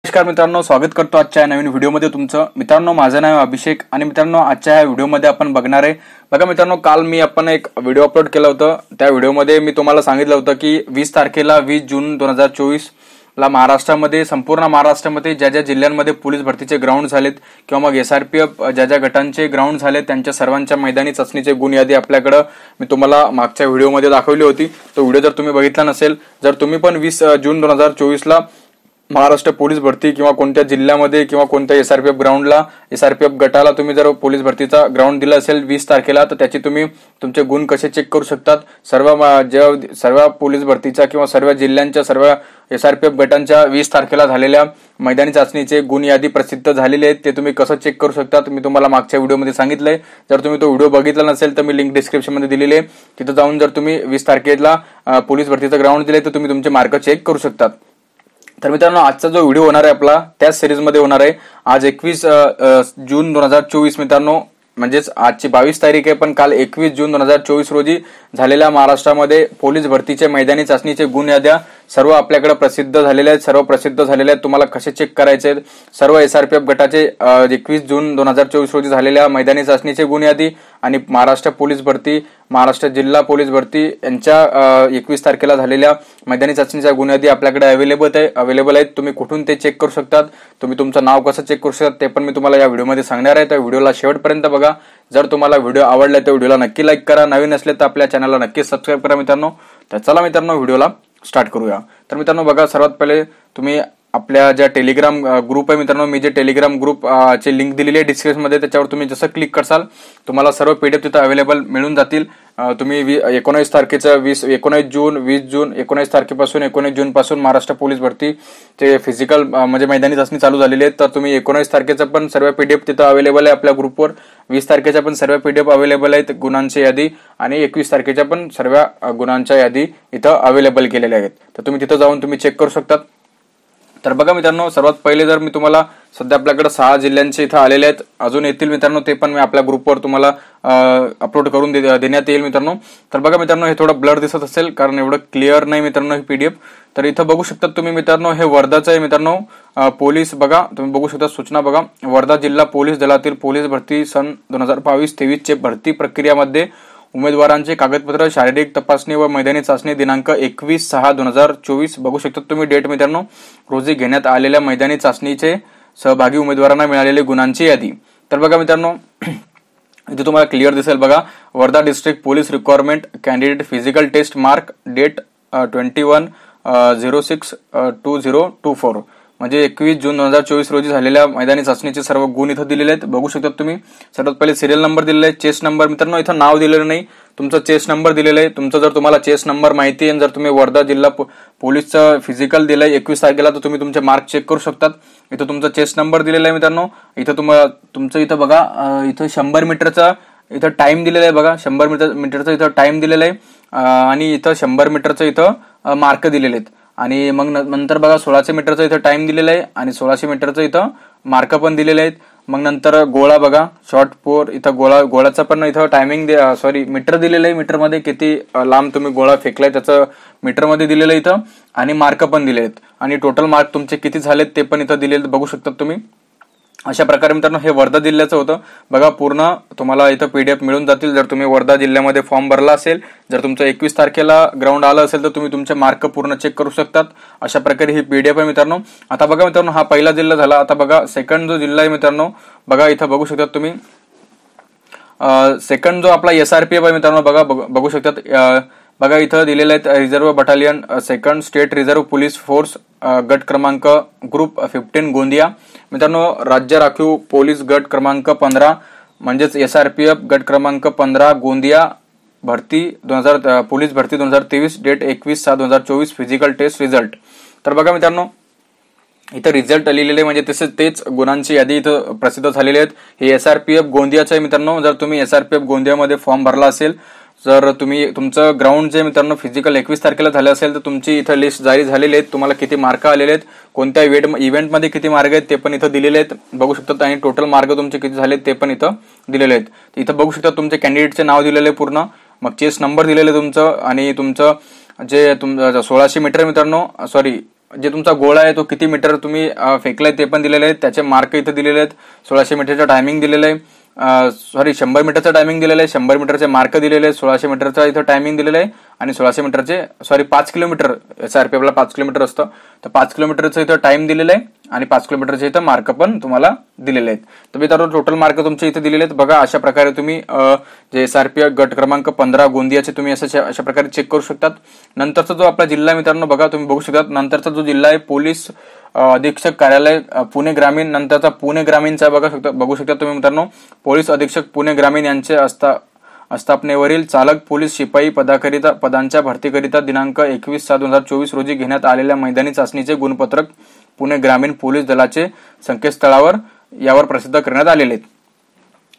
नमस्कार मित्रांनो, स्वागत करतो आजच्या नवीन व्हिडिओमध्ये तुमचं। मित्रांनो, माझं नाव अभिषेक आणि मित्रांनो आजच्या या व्हिडिओमध्ये आपण बघणार आहे बघा मित्रांनो, काल मी आपण एक व्हिडिओ अपलोड केला होता। त्या व्हिडिओमध्ये मी तुम्हाला सांगितलं होतं की 20 तारखेला 20 जून 2024 ला महाराष्ट्रामध्ये संपूर्ण महाराष्ट्रामध्ये ज्या ज्या जिल्ह्यांमध्ये पोलीस भरतीचे ग्राउंड झालेत किंवा मग एसआरपीएफ ज्या ज्या गटांचे ग्राउंड झाले त्यांच्या सर्वांच्या मैदानी चाचणीचे गुण यादी आपल्याकडे मी तुम्हाला मागच्या व्हिडिओमध्ये दाखवली होती। तो व्हिडिओ जर तुम्ही बघितला नसेल, जर तुम्ही पण 20 जून 2024 ला महाराष्ट्र पोलीस भरती किंवा कोणत्या जिल्ह्यामध्ये किंवा कोणत्या एसआरपीएफ ग्राउंडला एसआरपीएफ गटाला तुम्ही जर पोलीस भरतीचा ग्राउंड दिला असेल 20 तारखेला, तर त्याची तुम्ही तुमचे गुण कसे चेक करू शकतात। सर्व पोलीस भरतीच्या किंवा सर्व जिल्ह्यांच्या सर्व एसआरपीएफ गटांच्या 20 तारखेला झालेल्या मैदानी चाचणीचे गुण यादी प्रसिद्ध झालेले आहेत, ते तुम्ही कसं चेक करू शकता मी तुम्हाला मागच्या व्हिडिओमध्ये सांगितलंय। जर तुम्ही तो व्हिडिओ बघितला नसेल तर मी लिंक डिस्क्रिप्शनमध्ये दिलेली आहे, तिथे जाऊन जर तुम्ही 20 तारखेला पोलीस भरतीचा ग्राउंड दिले तर तुम्ही तुमचे मार्क चेक करू शकतात। तर मित्रांनो, आजचा जो व्हिडिओ होणार आहे आपला त्याच सिरीज मध्ये होणार आहे। आज 21 जून 2024 मित्रांनो, म्हणजेच आजची 22 तारीख आहे, पण काल 21 जून 2024 रोजी झालेल्या महाराष्ट्रामध्ये पोलीस भरतीचे मैदानी चाचणीचे गुण याद्या सर्व आपल्याकडे प्रसिद्ध झालेले आहेत। सर्व प्रसिद्ध झालेले आहेत, तुम्हाला कसे चेक करायचे आहेत सर्व एसआरपीएफ गटाचे 21 जून 2024 रोजी झालेल्या मैदानी चाचणीचे गुण यादी आणि महाराष्ट्र पोलीस भरती, महाराष्ट्र जिल्हा पोलीस भरती यांच्या 21 तारखेला झालेल्या मैदानी चाचणीच्या गुण यादी आपल्याकडे अवेलेबल आहेत। तुम्ही कुठून ते चेक करू शकतात, तुम्ही तुमचं नाव कसं चेक करू शकतात ते पण मी तुम्हाला या व्हिडिओमध्ये सांगणार आहे। तर व्हिडिओला शेवटपर्यंत बघा। जर तुम्हाला व्हिडिओ आवडला तर व्हिडिओला नक्की लाईक करा, नवीन असले तर आपल्या चॅनलला नक्की सबस्क्राईब करा मित्रांनो। तर चला मित्रांनो, व्हिडिओला स्टार्ट करूया। तर मित्रांनो बघा, सर्वात पहिले तुम्ही आपल्या ज्या टेलिग्राम ग्रुप आहे मित्रांनो, मी जे टेलिग्राम ग्रुप ची लिंक दिलेली आहे डिस्क्रिप्शन मध्ये, त्याच्यावर तुम्ही जसं क्लिक करसाल तुम्हाला सर्व पीडीएफ तिथे अवेलेबल मिळून जातील। तुम्ही 19 तारखेचं 19 जून 20 जून 19 तारखेपासून 19 जून पासून महाराष्ट्र पोलीस भरती चे फिजिकल म्हणजे मैदानी चाचणी चालू झालेली आहे। तर तुम्ही 19 तारखेचं पण सर्व पीडीएफ तिथे अवेलेबल आहे आपल्या ग्रुपवर, 20 तारखेच्या पण सर्व पीडीएफ अवेलेबल आहेत गुणांची यादी, आणि 21 तारखेच्या पण सर्व गुणांच्या यादी इथं अवेलेबल केलेल्या आहेत। तर तुम्ही तिथं जाऊन तुम्ही चेक करू शकतात। तर बघा मित्रांनो, सर्वात पहिले जर मी तुम्हाला सध्या आपल्याकडे 6 जिल्ह्यांचे इथं आलेले आहेत, अजून येतील मित्रांनो, ते पण मी आपल्या ग्रुपवर तुम्हाला अपलोड करून देण्यात येईल मित्रांनो। तर बघा मित्रांनो, हे थोडं ब्लर दिसत असेल कारण एवढं क्लिअर नाही मित्रांनो ही पीडीएफ। तर इथं बघू शकता तुम्ही मित्रांनो, हे वर्धाचं आहे मित्रांनो। पोलीस बघा, तुम्ही बघू शकता सूचना बघा, वर्धा जिल्हा पोलीस दलातील पोलीस भरती सन 2022-23 चे भरती प्रक्रियामध्ये उमेदवारांचे कागदपत्र, शारीरिक तपासणी व मैदानी चाचणी दिनांक 21/6/2024 बघू शकता तुम्ही डेट मित्रांनो, रोजी घेण्यात आलेल्या मैदानी चाचणीचे सहभागी उमेदवारांना मिळालेले गुणांची यादी। तर बघा मित्रांनो, इथे तुम्हाला क्लिअर दिसेल बघा, Wardha district police requirement candidate physical test mark date 21/06/2024 म्हणजे 21 जून 2024 रोजी झालेल्या मैदानी चाचणीचे सर्व गुण इथं दिलेले आहेत, बघू शकता तुम्ही। सर्वात पहिले सिरियल नंबर दिलेला आहे, चेस्ट नंबर मित्रांनो, इथं नाव दिलेलं नाही, तुमचं चेस्ट नंबर दिलेलं आहे। तुमचं जर तुम्हाला चेस्ट नंबर माहिती आहे, जर तुम्ही वर्धा जिल्हा पोलीसचं फिजिकल दिलंय 21 तारखेला, तर तुम्ही तुमचे मार्क चेक करू शकतात। इथं तुमचा चेस्ट नंबर दिलेला आहे मित्रांनो। इथं तुमचं इथं बघा, इथं 100 मीटरचा इथं टाइम दिलेला आहे बघा, 100 मीटरचा इथं टाइम दिलेला आहे आणि इथं 100 मीटरचं इथं मार्क दिलेले आहेत। आणि मग नंतर बघा 1600 मीटरचं इथं टाइम दिलेला आहे आणि 1600 मीटरचं इथं मार्क पण दिलेले आहेत। मग नंतर गोळा बघा, शॉर्ट पोर, इथं गोळाचा पण इथं टायमिंग मीटर दिलेलं आहे, मीटरमध्ये किती लांब तुम्ही गोळा फेकलाय त्याचं मीटरमध्ये दिलेलं आहे इथं, आणि मार्क पण दिले आहेत, आणि टोटल मार्क तुमचे किती झालेत ते पण इथं दिलेले बघू शकता तुम्ही। अशा प्रकारे मित्रांनो हे वर्धा जिल्ह्याचं होतं बघा। पूर्ण तुम्हाला इथं पीडीएफ मिळून जातील जर तुम्ही वर्धा जिल्ह्यामध्ये फॉर्म भरला असेल। जर तुमचं 21 तारखेला ग्राउंड आलं असेल तर तुम्ही तुमचे मार्क पूर्ण चेक करू शकतात। अशा प्रकारे ही पीडीएफ आहे मित्रांनो। आता बघा मित्रांनो, हा पहिला जिल्हा झाला। आता बघा सेकंड जो जिल्हा आहे मित्रांनो, बघा इथं बघू शकतात तुम्ही, सेकंड जो आपला एसआरपीएफ आहे मित्रांनो, बघू शकतात बघा इथं दिलेले आहेत, reserve battalion second state reserve police force गट क्रमांक ग्रुप 15 गोंदिया मित्रांनो, राज्य राखीव पोलीस गट क्रमांक 15 म्हणजेच एसआरपीएफ गट क्रमांक 15 गोंदिया भरती पोलीस भरती 2023 डेट 21/6/2024 फिजिकल टेस्ट रिझल्ट। तर बघा मित्रांनो, इथं रिझल्ट लिहिलेले म्हणजे तेच गुणांची यादी इथं प्रसिद्ध झालेली आहेत। हे एसआरपीएफ गोंदियाचं आहे मित्रांनो। जर तुम्ही एसआरपीएफ गोंदियामध्ये फॉर्म भरला असेल, जर तुम्ही तुमचं ग्राउंड जे मित्रांनो फिजिकल 21 तारखेला झालं असेल तर तुमची इथं लिस्ट जारी झालेली आहेत, तुम्हाला किती मार्क आलेले आहेत, कोणत्या इव्हेंटमध्ये किती मार्क आहेत ते पण इथं दिलेले आहेत बघू शकतात, आणि टोटल मार्क तुमचे किती झालेत ते पण इथं दिलेले आहेत। इथं बघू शकता तुमचे कॅन्डिडेटचे नाव दिलेले पूर्ण, मग चेस्ट नंबर दिलेले तुमचं, आणि तुमचं जे 1600 मीटर मित्रांनो, जे तुमचा गोळा आहे तो किती मीटर तुम्ही फेकलाय ते पण दिलेले आहेत, त्याचे मार्क इथे दिलेले आहेत. 1600 मीटरचं टायमिंग दिलेलं आहे, 100 मीटरचं टायमिंग दिलेलं आहे, 100 मीटरचे मार्क दिलेले आहेत, 1600 मीटरचं इथं टायमिंग दिलेलं आहे आणि 1600 मीटरचे 5 किलोमीटर SRPFला 5 किलोमीटर असतं, तर 5 किलोमीटरचं इथं टाइम दिलेलं आहे आणि 5 किलोमीटरचे इथं मार्क पण तुम्हाला दिलेले आहेत. तर मित्रांनो टोटल मार्क तुमचे इथे दिलेले आहेत. बघा अशा प्रकारे तुम्ही जे SRPF गट क्रमांक 15 गोंदियाचे तुम्ही अशा प्रकारे चेक करू शकतात. नंतरचा जो आपला जिल्हा आहे मित्रांनो बघा तुम्ही बघू शकता, नंतरचा जो जिल्हा आहे पोलीस अधीक्षक कार्यालय पुणे ग्रामीण, नंतरचा पुणे ग्रामीणचा बघू शकता तुम्ही मित्रांनो, पोलीस अधीक्षक पुणे ग्रामीण यांचे आस्थापनेवरील चालक पोलीस शिपाई पदांच्या भरतीकरिता दिनांक 21/7/2024 रोजी घेण्यात आलेल्या मैदानी चाचणीचे गुणपत्रक पुणे ग्रामीण पोलीस दलाचे संकेतस्थळावर यावर प्रसिद्ध करण्यात आलेले आहेत.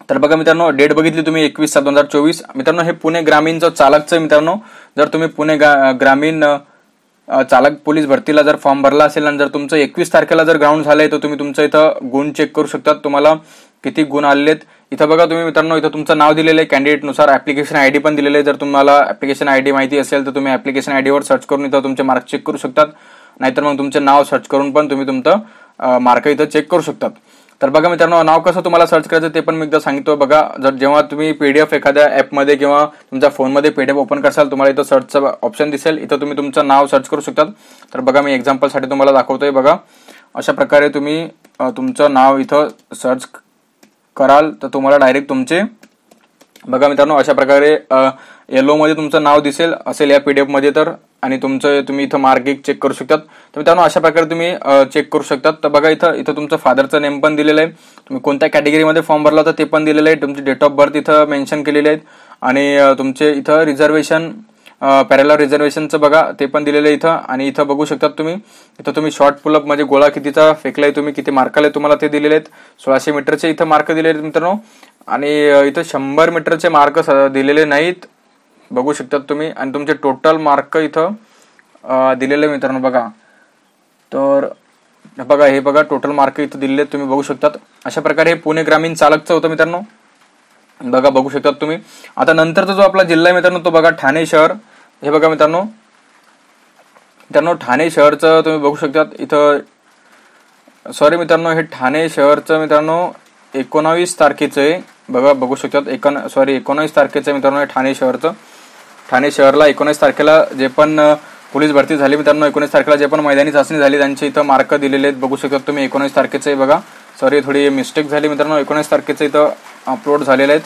तर बघा मित्रांनो डेट बघितली तुम्ही 21/7/2024. मित्रांनो हे पुणे ग्रामीणचं चालकचं मित्रांनो, जर तुम्ही पुणे ग्रामीण चालक पोलीस भरतीला जर फॉर्म भरला असेल आणि जर तुमचं 21 तारखेला जर ग्राउंड झालंय तर तुम्ही तुमचं इथं गुण चेक करू शकतात, तुम्हाला किती गुण आलेत. इथं बघा तुम्ही मित्रांनो, इथं तुमचं नाव दिलेलं आहे कॅन्डिडेट नुसार, ऍप्लिकेशन आयडी पण दिलेलं आहे. जर तुम्हाला ऍप्लिकेशन आयडी माहिती असेल तर तुम्ही ऍप्लिकेशन आयडीवर सर्च करून इथं तुमचे मार्क चेक करू शकतात, नाहीतर मग तुमचे नाव सर्च करून पण तुम्ही तुमचं मार्क इथं चेक करू शकतात. तर बघा मित्रांनो नाव कसं तुम्हाला सर्च करायचं ते पण मी एकदा सांगितलं. बघा जर जेव्हा तुम्ही PDF एखाद्या ऍपमध्ये किंवा तुमच्या फोनमध्ये PDF ओपन करसाल तुम्हाला इथं सर्चचं ऑप्शन दिसेल, इथं तुम्ही तुमचं नाव सर्च करू शकतात. तर बघा मी एक्झाम्पलसाठी तुम्हाला दाखवतोय. बघा अशा प्रकारे तुम्ही तुमचं नाव इथं सर्च कराल तर तुम्हाला डायरेक्ट तुमचे बघा मित्रांनो अशा प्रकारे येलो मध्ये तुमचं नाव दिसेल असेल या PDF मध्ये, तर आणि तुम्ही इथं मार्क चेक करू शकतात. तर मित्रांनो अशा प्रकारे तुम्ही चेक करू शकतात. तर बघा इथं तुमचं फादरचं नेम पण दिलेलं आहे, तुम्ही कोणत्या कॅटेगरीमध्ये फॉर्म भरला होता ते पण दिलेलं आहे, तुमची डेट ऑफ बर्थ इथं मेन्शन केलेले आहेत आणि तुमचे इथं रिझर्वेशन पॅरलल रिझर्वेशनचं बघा ते पण दिलेलं आहे इथं. आणि इथं बघू शकतात तुम्ही, इथं तुम्ही शॉर्ट पुलअप म्हणजे गोळा कितीचा फेकलाय तुम्ही, किती मार्क आले तुम्हाला ते दिलेले आहेत. 1600 मीटरचे इथं मार्क दिलेले आहेत मित्रांनो आणि इथं 100 मीटरचे मार्क दिलेले नाहीत बघू शकतात तुम्ही. आणि तुमचे टोटल मार्क इथं दिलेले मित्रांनो बघा. तर बघा हे बघा टोटल मार्क इथं दिलेले तुम्ही बघू शकतात. अशा प्रकारे हे पुणे ग्रामीण चालकचं होतं मित्रांनो, बघा बघू शकतात तुम्ही. आता नंतरचा जो आपला जिल्हा आहे मित्रांनो तो बघा ठाणे शहर. हे बघा मित्रांनो ठाणे शहरचं तुम्ही बघू शकतात इथं, सॉरी मित्रांनो हे ठाणे शहरचं मित्रांनो 19 तारखेचं आहे. बघा बघू शकतात 19 तारखेचं मित्रांनो हे ठाणे शहरचं. ठाणे शहरला 19 तारखेला जे पण पोलीस भरती झाली मित्रांनो, 19 तारखेला जे पण मैदानी चाचणी झाली त्यांचे इथं मार्क दिलेले आहेत बघू शकतात तुम्ही. 19 तारखेचं आहे बघा, सॉरी थोडी मिस्टेक झाली मित्रांनो, 19 तारखेचं इथं अपलोड झालेलं आहेत.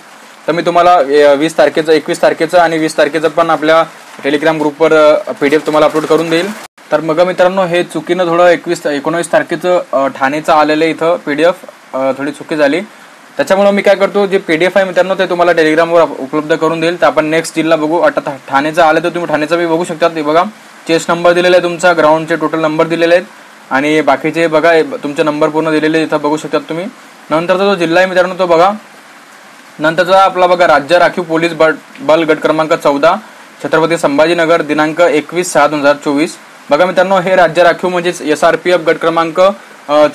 तर मी तुम्हाला 20 तारखेचं 21 तारखेचं आणि 20 तारखेचं पण आपल्या टेलिग्राम ग्रुपवर PDF तुम्हाला अपलोड करून देईल. तर मग मित्रांनो हे चुकीनं थोडं 19 तारखेचं ठाणेचं आलेलं इथं PDF थोडी चुकी झाली, त्याच्यामुळे मी काय करतो जे PDF आहे मित्रांनो ते तुम्हाला टेलिग्रामवर उपलब्ध करून देईल. तर आपण नेक्स्ट जिल्हा बघू. आता ठाणेचं आलं तर तुम्ही ठाणेचं बी बघू शकता. ते बघा चेस्ट नंबर दिलेला आहे तुमचा, ग्राउंडचे टोटल नंबर दिलेले आहेत आणि बाकीचे बघा तुमचे नंबर पूर्ण दिलेले इथं बघू शकतात तुम्ही. नंतरचा जो जिल्हा आहे मित्रांनो तो बघा, नंतरचा आपला बघा राज्य राखीव पोलीस बल गट क्रमांक 14 छत्रपती संभाजीनगर दिनांक 21/6/2024. बघा मित्रांनो हे राज्य राखीव म्हणजेच SRPF गट क्रमांक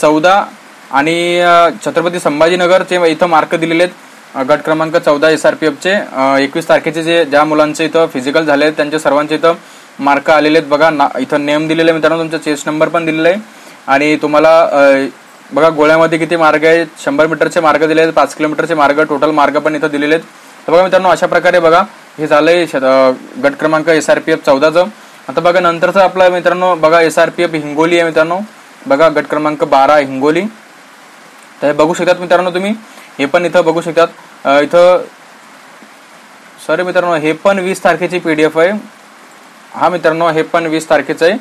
14 आणि छत्रपती संभाजीनगरचे इथं मार्क दिलेले आहेत. गट क्रमांक 14 SRPFचे 21 तारखेचे ज्या मुलांचे इथं फिजिकल झाले आहेत त्यांचे सर्वांचे इथं मार्क आलेले आहेत. बघा इथं नेम दिलेले आहे मित्रांनो, तुमचा चेस्ट नंबर पण दिलेला आहे आणि तुम्हाला बघा गोळ्यामध्ये किती मार्ग आहेत, 100 मीटरचे मार्ग दिले आहेत, 5 किलोमीटरचे मार्ग, टोटल मार्ग पण इथं दिलेले आहेत. तर बघा मित्रांनो अशा प्रकारे बघा हे झालंय गट क्रमांक SRPF 14चं. आता बघा नंतरचं आपला मित्रांनो बघा SRPF हिंगोली आहे मित्रांनो, बघा गट क्रमांक 12 हिंगोली. तर बघू शकतात मित्रांनो तुम्ही, हे पण इथं बघू शकतात. इथं सॉरी मित्रांनो हे पण 20 तारखेची PDF आहे. हा मित्रांनो हे पण 20 तारखेचं आहे.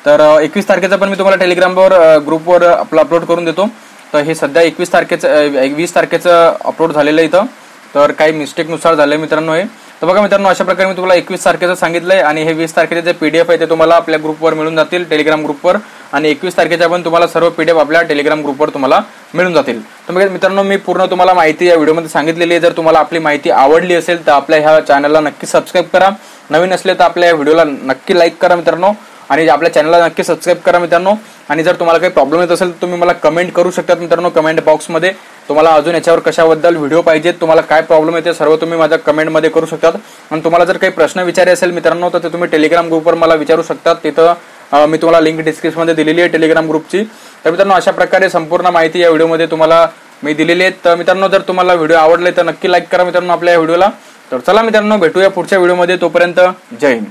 तर 21 तारखेचं पण मी तुम्हाला टेलिग्रामवर ग्रुपवर अपलोड करून देतो. तर हे सध्या 20 तारखेचं अपलोड झालेलं आहे इथं, तर काही मिस्टेकनुसार झालंय मित्रांनो हे. तर बघा मित्रांनो अशा प्रकारे मी तुम्हाला 21 तारखेचं सांगितलंय आणि हे 20 तारखेचे जे PDF आहे ते तुम्हाला आपल्या ग्रुपवर मिळून जातील टेलिग्राम ग्रुपवर, आणि 21 तारखेच्या पण तुम्हाला सर्व PDF आपल्या टेलिग्राम ग्रुपवर तुम्हाला मिळून जातील. तर मग मित्रांनो मी पूर्ण तुम्हाला माहिती या व्हिडिओमध्ये सांगितलेली आहे. जर तुम्हाला आपली माहिती आवडली असेल तर आपल्या ह्या चॅनलला नक्की सबस्क्राईब करा, नवीन असले तर आपल्या व्हिडिओला नक्की लाईक करा मित्रांनो, आणि आपल्या चॅनलला नक्की सबस्क्राईब करा मित्रांनो. आणि जर तुम्हाला काही प्रॉब्लेम येत असेल तर तुम्ही मला कमेंट करू शकता मित्रांनो कमेंट बॉक्समध्ये. तुम्हाला अजून याच्यावर कशाबद्दल व्हिडिओ पाहिजेत, तुम्हाला काय प्रॉब्लेम येते सर्व तुम्ही माझ्या कमेंटमध्ये करू शकतात. आणि तुम्हाला जर काही प्रश्न विचारायचे असेल मित्रांनो तर ते तुम्ही टेलिग्राम ग्रुपवर मला विचारू शकतात. तिथं मी तुम्हाला लिंक डिस्क्रिप्शनमध्ये दिलेली आहे टेलिग्राम ग्रुपची. तर मित्रांनो अशा प्रकारे संपूर्ण माहिती या व्हिडिओमध्ये तुम्हाला मी दिलेली आहे. तर मित्रांनो जर तुम्हाला व्हिडिओ आवडले तर नक्की लाईक करा मित्रांनो आपल्या या व्हिडिओला. तर चला मित्रांनो भेटूया पुढच्या व्हिडिओमध्ये. तोपर्यंत जय हिंद.